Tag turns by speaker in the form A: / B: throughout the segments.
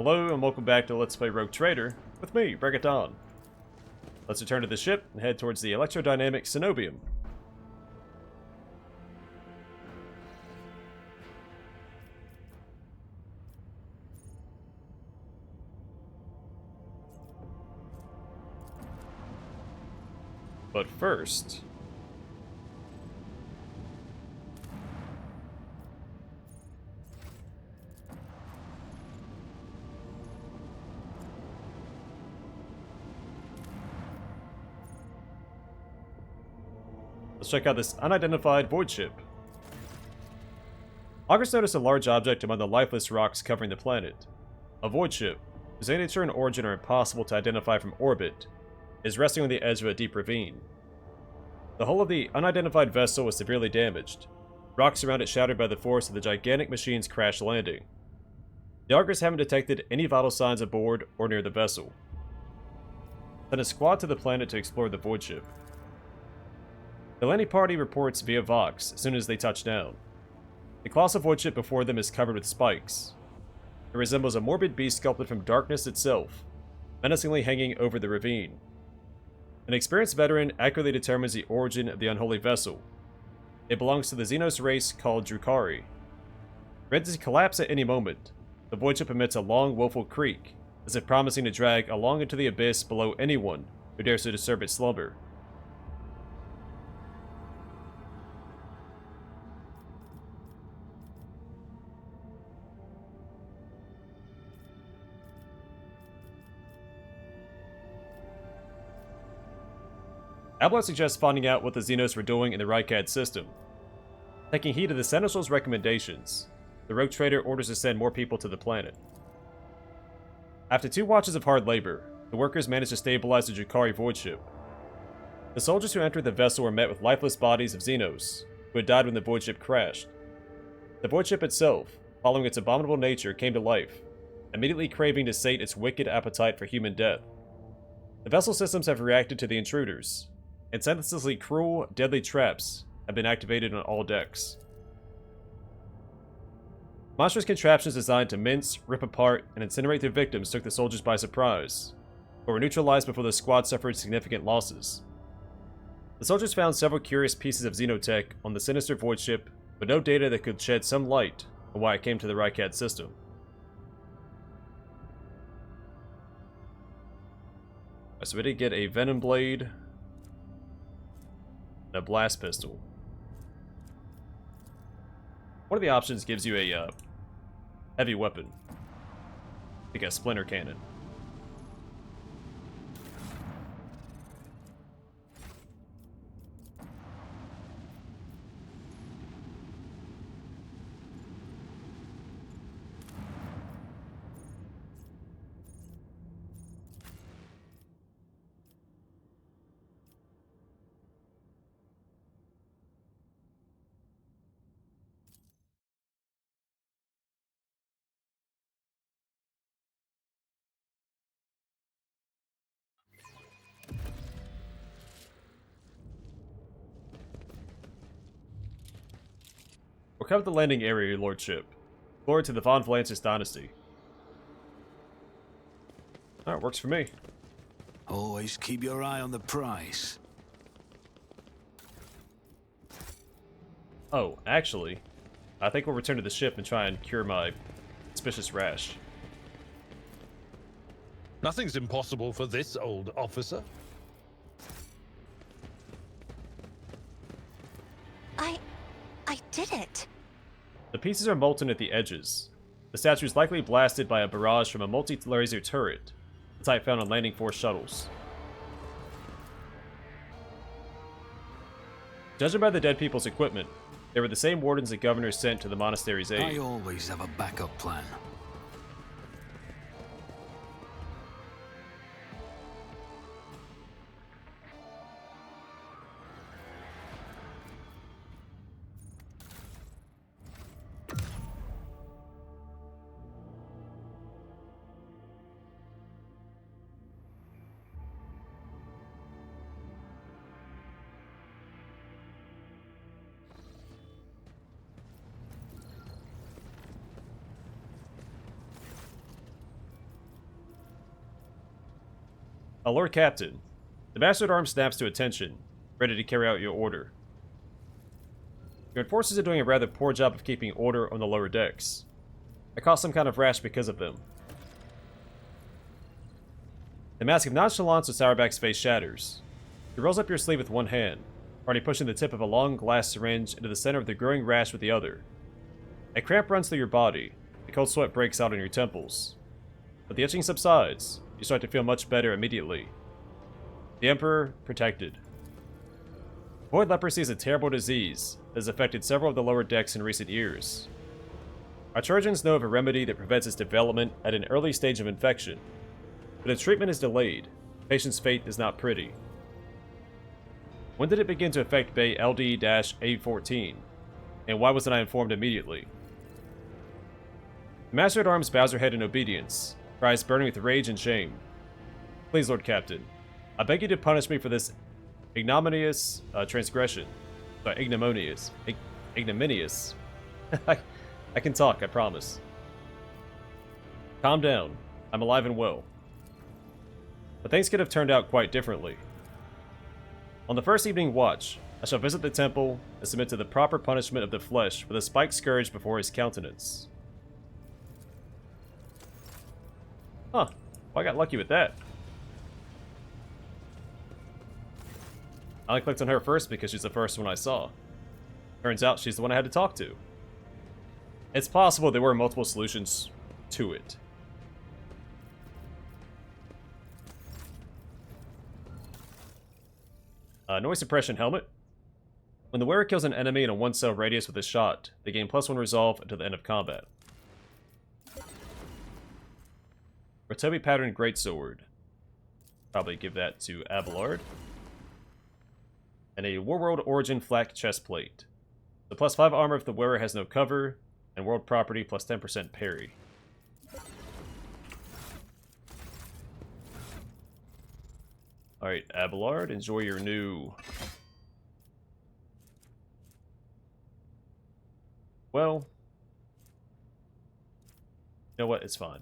A: Hello and welcome back to Let's Play Rogue Trader, with me, Bregaton. Let's return to the ship and head towards the Electrodynamic Cenobium. But first... let's check out this unidentified void ship. August noticed a large object among the lifeless rocks covering the planet. A void ship, whose nature and origin are impossible to identify from orbit, is resting on the edge of a deep ravine. The hull of the unidentified vessel was severely damaged, rocks around it shattered by the force of the gigantic machine's crash landing. The Augurs haven't detected any vital signs aboard or near the vessel. Send a squad to the planet to explore the void ship. The landing party reports via Vox as soon as they touch down. The colossal void ship before them is covered with spikes. It resembles a morbid beast sculpted from darkness itself, menacingly hanging over the ravine. An experienced veteran accurately determines the origin of the unholy vessel. It belongs to the Xenos race called Drukhari. Ready to collapse at any moment, the void ship emits a long, woeful creak, as if promising to drag along into the abyss below anyone who dares to disturb its slumber. Ablot suggests finding out what the Xenos were doing in the Owlcat system. Taking heed of the Seneschal's recommendations, the Rogue Trader orders to send more people to the planet. After 2 watches of hard labor, the workers manage to stabilize the Drukhari void ship. The soldiers who entered the vessel were met with lifeless bodies of Xenos, who had died when the void ship crashed. The void ship itself, following its abominable nature, came to life, immediately craving to sate its wicked appetite for human death. The vessel systems have reacted to the intruders, and senselessly cruel, deadly traps have been activated on all decks. Monstrous contraptions designed to mince, rip apart, and incinerate their victims took the soldiers by surprise, but were neutralized before the squad suffered significant losses. The soldiers found several curious pieces of xenotech on the sinister void ship, but no data that could shed some light on why it came to the Owlcat system. So we did get a venom blade, and a blast pistol. One of the options gives you a heavy weapon, like a splinter cannon. We'll cover the landing area, your lordship. Glory to the Von Valansis dynasty. Alright, works for me.
B: Always keep your eye on the prize.
A: Oh, actually, I think we'll return to the ship and try and cure my suspicious rash.
C: Nothing's impossible for this old officer.
D: I did it.
A: The pieces are molten at the edges. The statue is likely blasted by a barrage from a multi-laser turret, the type found on landing force shuttles. Judging by the dead people's equipment, they were the same wardens the governor sent to the monastery's aid.
B: I always have a backup plan.
A: Lord Captain, the Master-at-Arms snaps to attention, ready to carry out your order. Your enforcers are doing a rather poor job of keeping order on the lower decks. I caused some kind of rash because of them. The mask of nonchalance with Sourback's face shatters. He rolls up your sleeve with one hand, already pushing the tip of a long glass syringe into the center of the growing rash with the other. A cramp runs through your body. The cold sweat breaks out on your temples. But the itching subsides. You start to feel much better immediately. The Emperor protected. Void leprosy is a terrible disease that has affected several of the lower decks in recent years. Our Trojans know of a remedy that prevents its development at an early stage of infection, but its treatment is delayed. The patient's fate is not pretty. When did it begin to affect Bay LD-A14, and why wasn't I informed immediately? The Master-at-Arms bows her head in obedience, her eyes burning with rage and shame. Please, Lord Captain, I beg you to punish me for this ignominious transgression. Sorry, ignominious. Ignominious. I can talk, I promise. Calm down. I'm alive and well. But things could have turned out quite differently. On the first evening watch, I shall visit the temple and submit to the proper punishment of the flesh with a spiked scourge before his countenance. Huh. Well, I got lucky with that. I only clicked on her first because she's the first one I saw. Turns out she's the one I had to talk to. It's possible there were multiple solutions to it. Noise suppression helmet. When the wearer kills an enemy in a 1-cell radius with a shot, they gain +1 resolve until the end of combat. Rotobi patterned greatsword. Probably give that to Abelard. And a Warworld Origin flak chestplate. The +5 armor if the wearer has no cover, and world property +10% parry. Alright, Abelard, enjoy your new... Well... You know what? It's fine.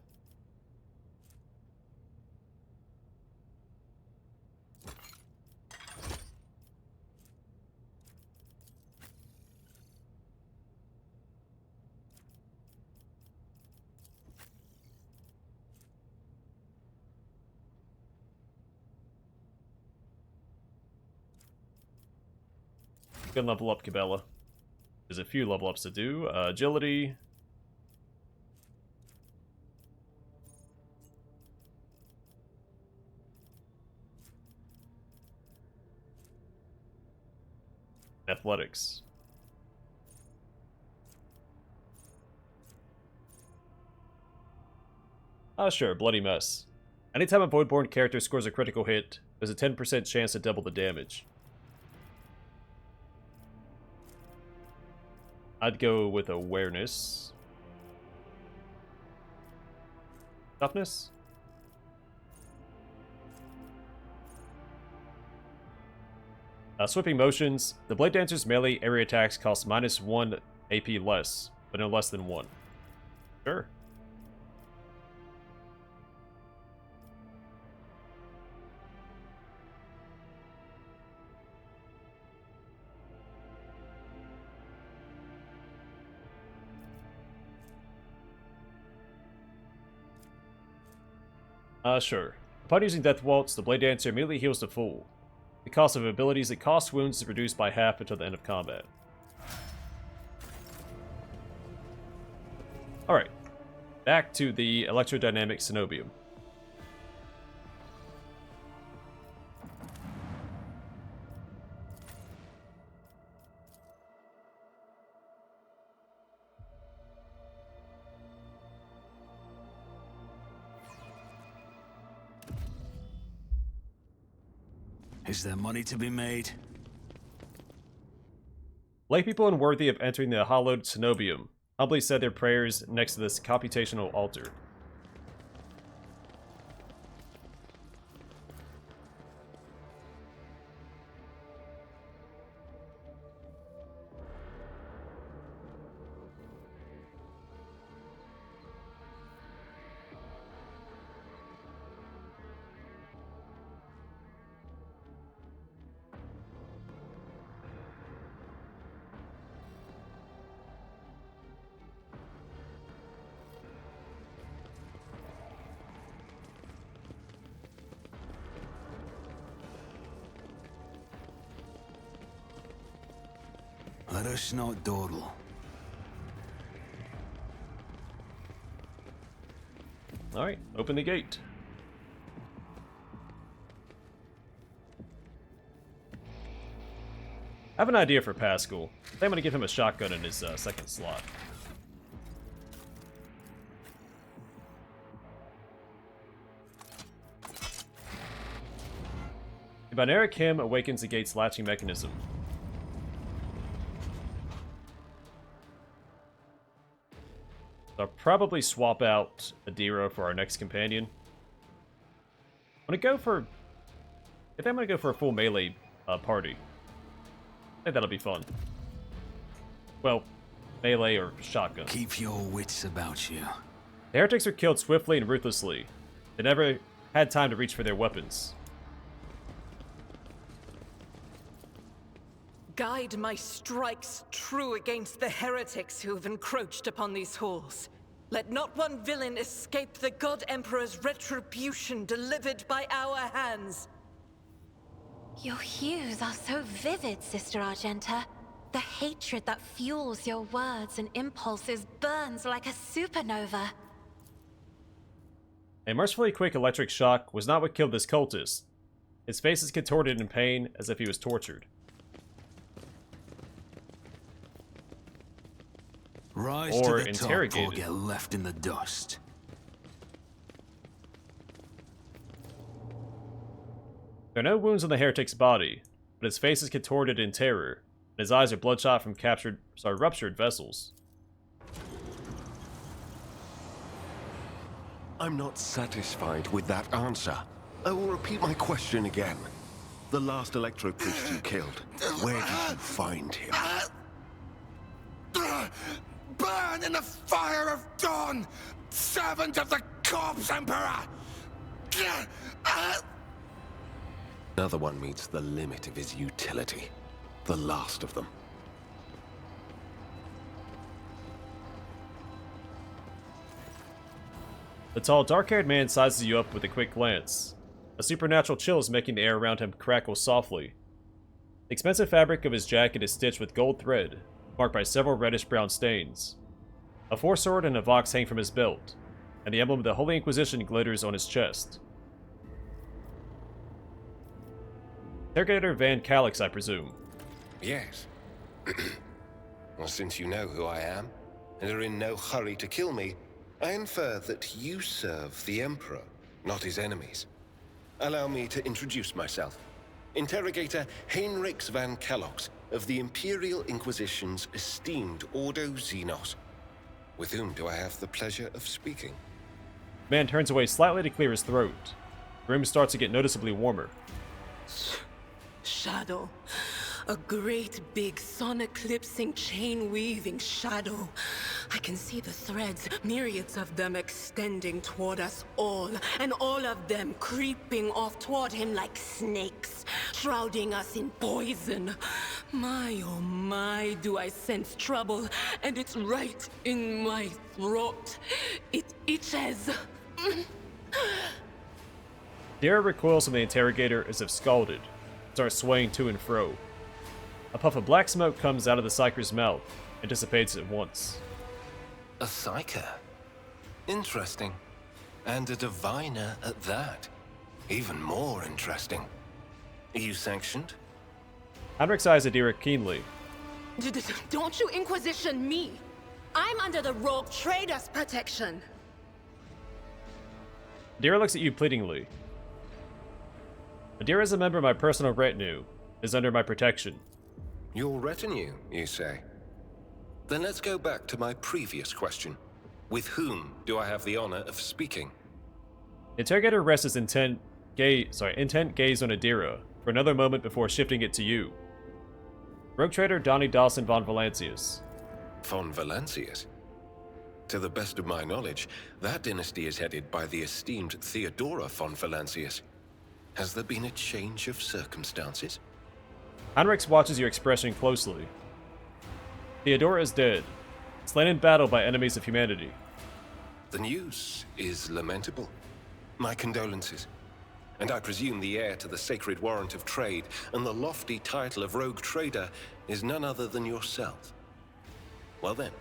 A: Good level up, Cabela. There's a few level ups to do. Agility. Athletics. Sure, Bloody Mess. Anytime a Voidborn character scores a critical hit, there's a 10% chance to double the damage. I'd go with Awareness. Toughness? Sweeping motions. The Blade Dancer's melee area attacks cost -1 AP less, but no less than 1. Sure. Sure. Upon using Death Waltz, the Blade Dancer immediately heals to full. The cost of abilities that cost wounds is reduced by half until the end of combat. Alright. Back to the Electrodynamic Cenobium.
B: Is there money to be made?
A: Laypeople unworthy of entering the hallowed Cenobium humbly said their prayers next to this computational altar.
B: Let us not dawdle.
A: Alright, open the gate. I have an idea for Pascal. I think I'm going to give him a shotgun in his second slot. The binaric hymn awakens the gate's latching mechanism. So I'll probably swap out Adira for our next companion. I think I'm going to go for a full melee party. I think that'll be fun. Well, melee or shotgun.
B: Keep your wits about you.
A: The heretics are killed swiftly and ruthlessly. They never had time to reach for their weapons.
E: Guide my strikes true against the heretics who have encroached upon these halls. Let not one villain escape the God Emperor's retribution delivered by our hands.
D: Your hues are so vivid, Sister Argenta. The hatred that fuels your words and impulses burns like a supernova.
A: A mercifully quick electric shock was not what killed this cultist. His face is contorted in pain as if he was tortured.
B: Rise
A: Or
B: to the top or
A: interrogated.
B: get left in the dust.
A: There are no wounds on the heretic's body, but his face is contorted in terror, and his eyes are bloodshot from ruptured vessels.
F: I'm not satisfied with that answer. I will repeat my question again. The last Electro priest you killed, where did you find him?
G: Burn in the fire of dawn, servant of the corpse emperor!
F: Another one meets the limit of his utility. The last of them.
A: The tall, dark-haired man sizes you up with a quick glance. A supernatural chill is making the air around him crackle softly. The expensive fabric of his jacket is stitched with gold thread, marked by several reddish-brown stains. A foresword and a vox hang from his belt, and the emblem of the Holy Inquisition glitters on his chest. Interrogator Van Calix, I presume.
H: Yes. Well, since you know who I am, and are in no hurry to kill me, I infer that you serve the Emperor, not his enemies. Allow me to introduce myself. Interrogator Heinrix Van Calix of the Imperial Inquisition's esteemed Ordo Xenos. With whom do I have the pleasure of speaking?
A: Man turns away slightly to clear his throat. The room starts to get noticeably warmer.
E: Shadow. A great big sun-eclipsing, chain-weaving shadow. I can see the threads, myriads of them extending toward us all, and all of them creeping off toward him like snakes, shrouding us in poison. My, oh my, do I sense trouble, and it's right in my throat. It itches.
A: Dara recoils from the interrogator as if scalded, starts swaying to and fro. A puff of black smoke comes out of the psyker's mouth and dissipates at once.
H: A psyker? Interesting. And a diviner at that. Even more interesting. Are you sanctioned?
A: Heinrix eyes Adira keenly.
E: Don't you Inquisition me! I'm under the rogue trader's protection!
A: Adira looks at you pleadingly. Adira is a member of my personal retinue, is under my protection.
H: Your retinue, you say? Then let's go back to my previous question. With whom do I have the honor of speaking?
A: Interrogator rests his intent gaze on Adira for another moment before shifting it to you. Rogue trader Donnie Dawson von Valancius.
H: Von Valancius? To the best of my knowledge, that dynasty is headed by the esteemed Theodora von Valancius. Has there been a change of circumstances?
A: Heinrix watches your expression closely. Theodora is dead, slain in battle by enemies of humanity.
H: The news is lamentable. My condolences. And I presume the heir to the sacred warrant of trade and the lofty title of rogue trader is none other than yourself. Well then,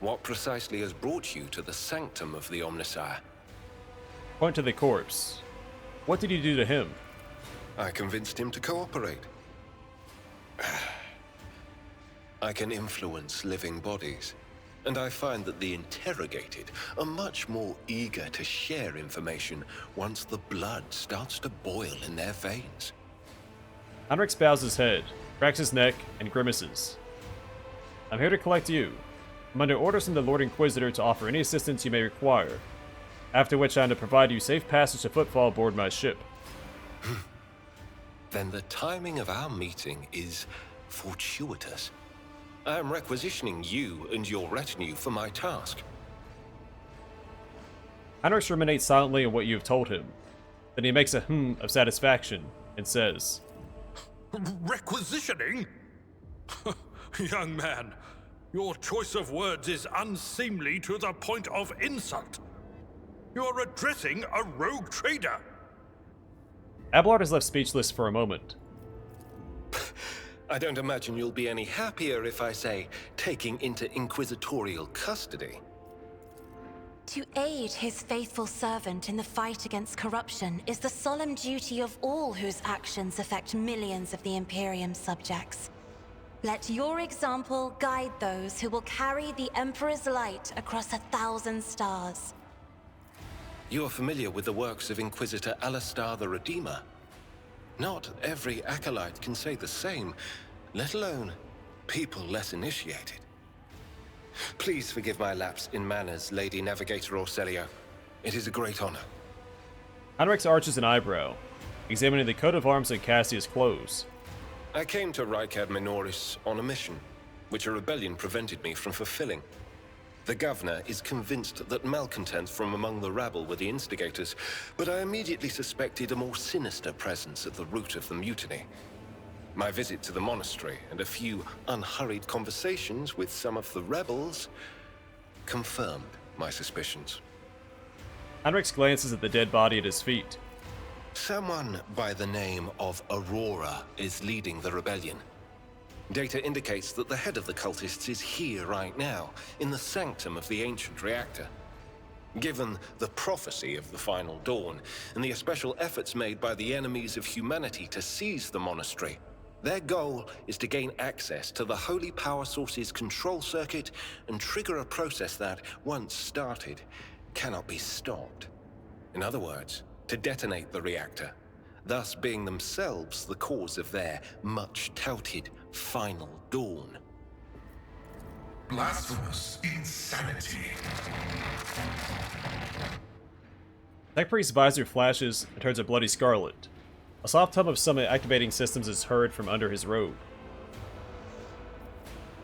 H: what precisely has brought you to the sanctum of the Omnissiah?
A: Point to the corpse. What did you do to him?
H: I convinced him to cooperate. I can influence living bodies, and I find that the interrogated are much more eager to share information once the blood starts to boil in their veins.
A: Heinrix bows his head, cracks his neck, and grimaces. I'm here to collect you. I'm under orders from the Lord Inquisitor to offer any assistance you may require, after which I am to provide you safe passage to footfall aboard my ship.
H: Then the timing of our meeting is fortuitous. I am requisitioning you and your retinue for my task.
A: Heinrix ruminates silently on what you have told him. Then he makes a of satisfaction and says,
C: Requisitioning? Young man, your choice of words is unseemly to the point of insult. You're addressing a rogue trader.
A: Abelard is left speechless for a moment.
H: I don't imagine you'll be any happier if I say taking into inquisitorial custody.
D: To aid his faithful servant in the fight against corruption is the solemn duty of all whose actions affect millions of the Imperium's subjects. Let your example guide those who will carry the Emperor's light across 1,000 stars.
H: You are familiar with the works of Inquisitor Alistar the Redeemer. Not every acolyte can say the same, let alone people less initiated. Please forgive my lapse in manners, Lady Navigator Orselio. It is a great honor.
A: Heinrix arches an eyebrow, examining the coat of arms on Cassia's clothes.
H: I came to Rykad Minoris on a mission, which a rebellion prevented me from fulfilling. The governor is convinced that malcontents from among the rabble were the instigators, but I immediately suspected a more sinister presence at the root of the mutiny. My visit to the monastery and a few unhurried conversations with some of the rebels confirmed my suspicions.
A: Heinrix glances at the dead body at his feet.
H: Someone by the name of Aurora is leading the rebellion. Data indicates that the head of the cultists is here right now, in the sanctum of the ancient reactor. Given the prophecy of the final dawn, and the special efforts made by the enemies of humanity to seize the monastery, their goal is to gain access to the holy power source's control circuit and trigger a process that, once started, cannot be stopped. In other words, to detonate the reactor, thus being themselves the cause of their much-touted final dawn.
G: Blasphemous insanity.
A: Tech Priest's visor flashes and turns a bloody scarlet. A soft hum of some activating systems is heard from under his robe.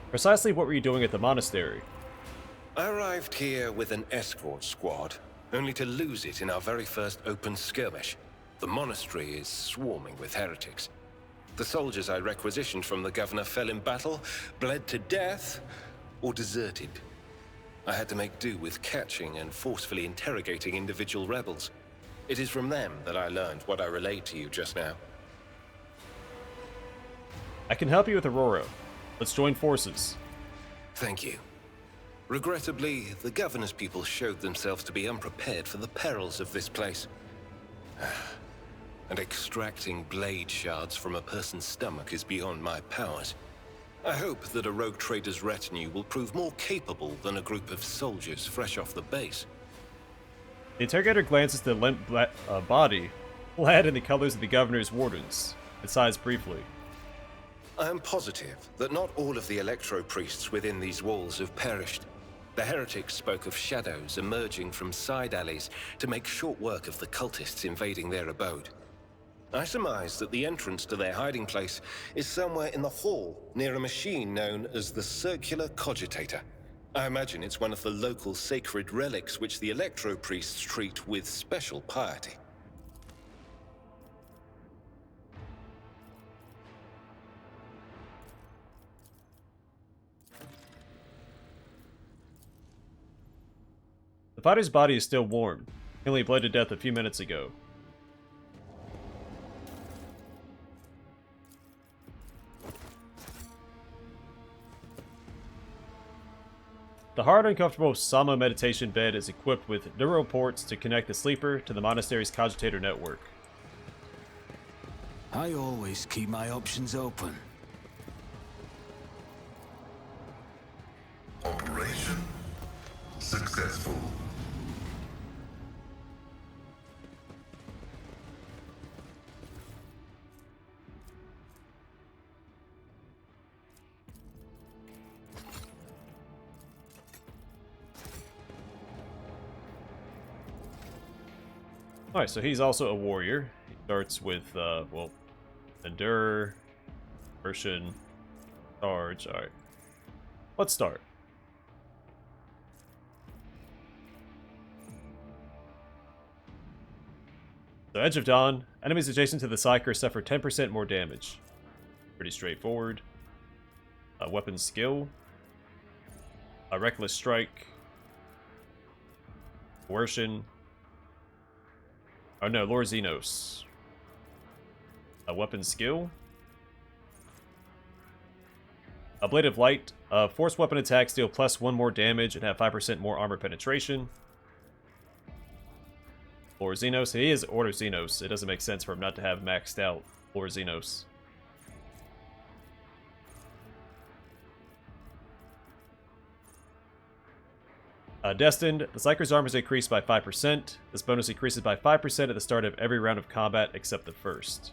A: Precisely what were you doing at the monastery?
H: I arrived here with an escort squad, only to lose it in our very first open skirmish. The monastery is swarming with heretics. The soldiers I requisitioned from the governor fell in battle, bled to death, or deserted. I had to make do with catching and forcefully interrogating individual rebels. It is from them that I learned what I relayed to you just now.
A: I can help you with Aurora. Let's join forces.
H: Thank you. Regrettably, the governor's people showed themselves to be unprepared for the perils of this place. And extracting blade shards from a person's stomach is beyond my powers. I hope that a rogue trader's retinue will prove more capable than a group of soldiers fresh off the base.
A: The interrogator glances at the limp body, clad in the colors of the governor's wardens, and sighs briefly.
H: I am positive that not all of the electro-priests within these walls have perished. The heretics spoke of shadows emerging from side alleys to make short work of the cultists invading their abode. I surmise that the entrance to their hiding place is somewhere in the hall, near a machine known as the Circular Cogitator. I imagine it's one of the local sacred relics which the electro-priests treat with special piety.
A: The fighter's body is still warm. He only bled to death a few minutes ago. The hard, uncomfortable Sama meditation bed is equipped with neural ports to connect the sleeper to the monastery's cogitator network.
B: I always keep my options open.
I: Operation successful.
A: Alright, so he's also a warrior. He starts with, well, endure, version, charge. Alright. Let's start. So, Edge of Dawn. Enemies adjacent to the Psyker suffer 10% more damage. Pretty straightforward. Weapon skill. Reckless Strike. Coercion. Oh no, Lord Xenos. A weapon skill. A Blade of Light. Force weapon attacks deal +1 more damage and have 5% more armor penetration. Lord Xenos. He is Order Xenos. It doesn't make sense for him not to have maxed out Lord Xenos. Destined, the Psyker's armor is increased by 5%. This bonus increases by 5% at the start of every round of combat except the first.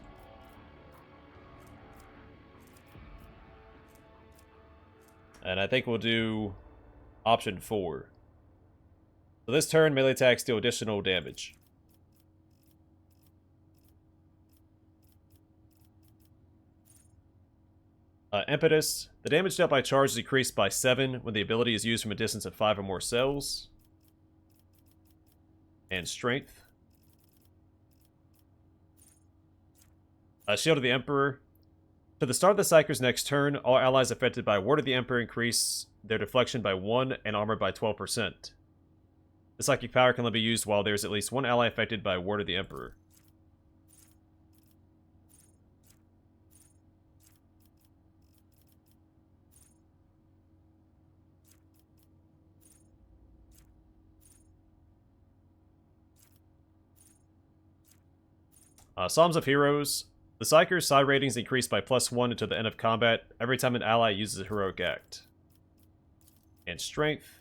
A: And I think we'll do option 4. So this turn, melee attacks deal additional damage. Impetus. The damage dealt by charge is increased by 7 when the ability is used from a distance of 5 or more cells. And Strength. Shield of the Emperor. To the start of the Psyker's next turn, all allies affected by Ward of the Emperor increase their deflection by 1 and armor by 12%. The psychic power can only be used while there is at least one ally affected by Ward of the Emperor. Psalms of Heroes. The Psyker's side ratings increase by +1 until the end of combat every time an ally uses a heroic act. And Strength.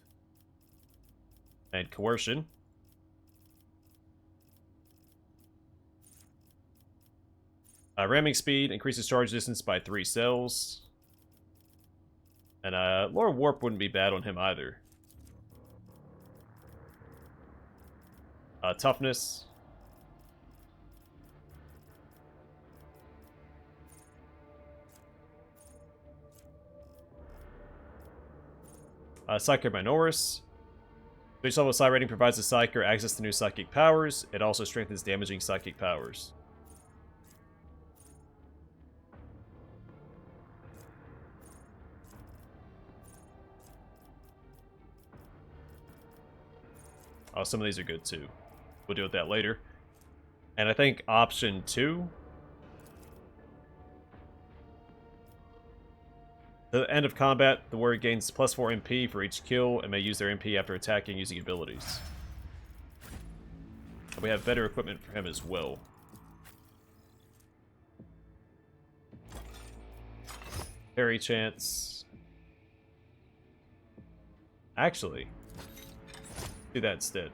A: And Coercion. Ramming Speed increases charge distance by 3 cells. And Lore Warp wouldn't be bad on him either. Toughness. Psyker Minoris. Each level side rating provides the Psyker access to new psychic powers. It also strengthens damaging psychic powers. Oh, some of these are good too. We'll deal with that later. And I think option 2. At the end of combat, the warrior gains +4 MP for each kill and may use their MP after attacking using abilities. And we have better equipment for him as well. Parry chance. Actually, do that instead.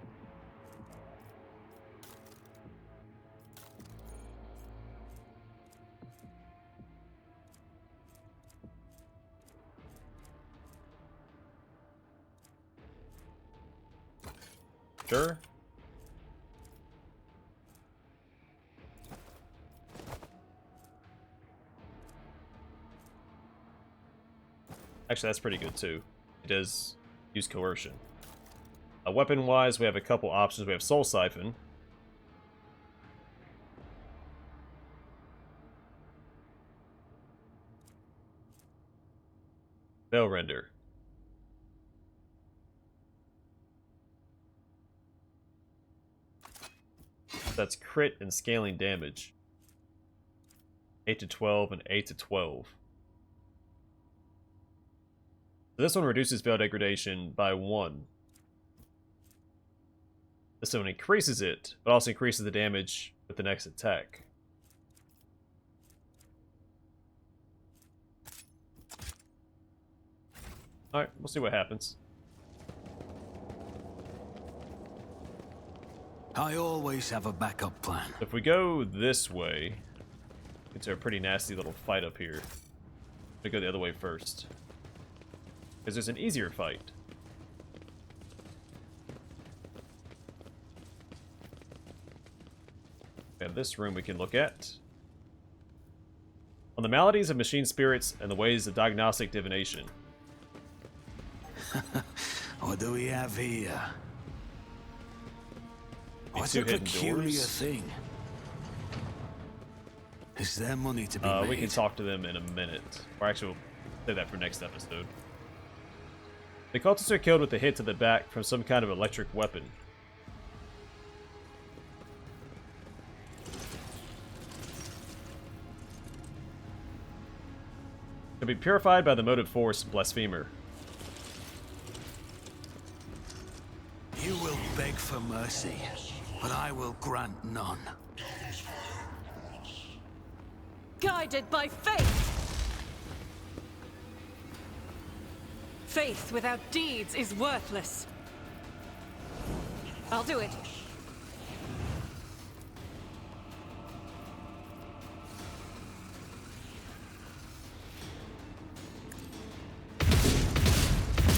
A: Sure. Actually, that's pretty good too. It does use coercion. Weapon-wise, we have a couple options. We have Soul Siphon. Veil Render. That's crit and scaling damage. 8 to 12 and 8 to 12. This one reduces spell degradation by 1. This one increases it, but also increases the damage with the next attack. Alright, we'll see what happens.
B: I always have a backup plan.
A: If we go this way, it's a pretty nasty little fight up here. We go the other way first, because there's an easier fight. We have this room we can look at. On the maladies of machine spirits and the ways of diagnostic divination.
B: What do we have here? What's
A: two
B: a
A: hidden
B: peculiar
A: doors.
B: thing? Is there money to be made?
A: We can talk to them in a minute. Or actually, we'll say that for next episode. The cultists are killed with a hit to the back from some kind of electric weapon. Can be purified by the motive force blasphemer.
B: You will beg for mercy, but I will grant none.
E: Guided by faith! Faith without deeds is worthless. I'll do it.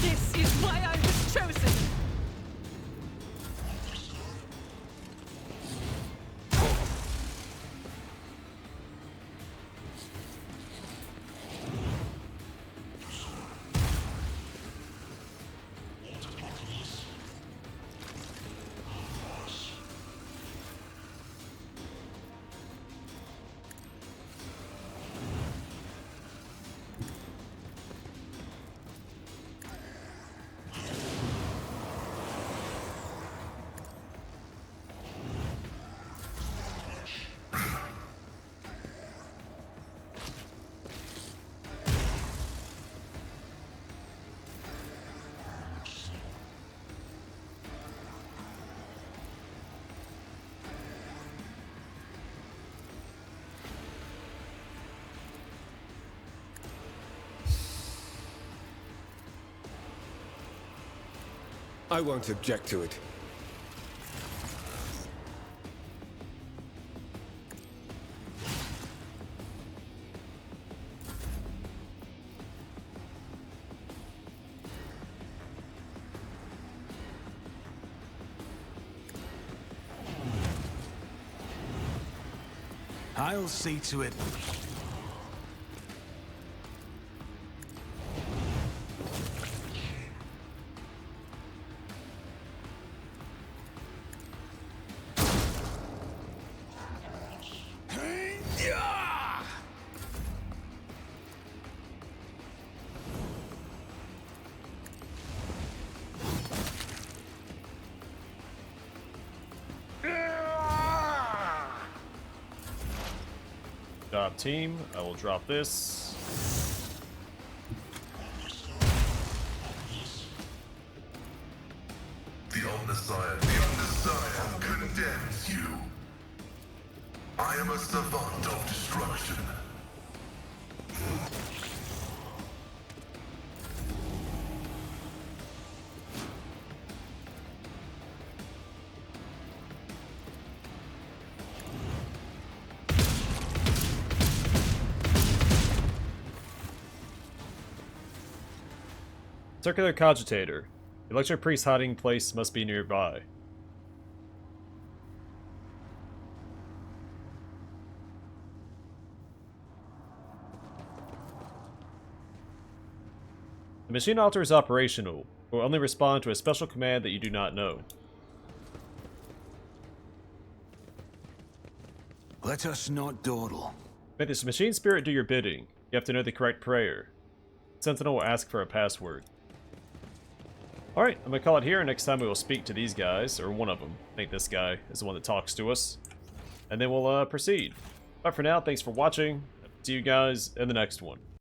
E: This is why I was chosen!
J: I won't object to it.
B: I'll see to it.
A: Job team, I will drop this.
I: The Omnissiah condemns you. I am a savant of destruction.
A: Circular cogitator. The electric priest's hiding place must be nearby. The machine altar is operational, but will only respond to a special command that you do not know.
B: Let us not dawdle.
A: May this machine spirit do your bidding. You have to know the correct prayer. Sentinel will ask for a password. Alright, I'm gonna call it here, and next time we will speak to these guys, or one of them. I think this guy is the one that talks to us. And then we'll proceed. But for now, thanks for watching. See you guys in the next one.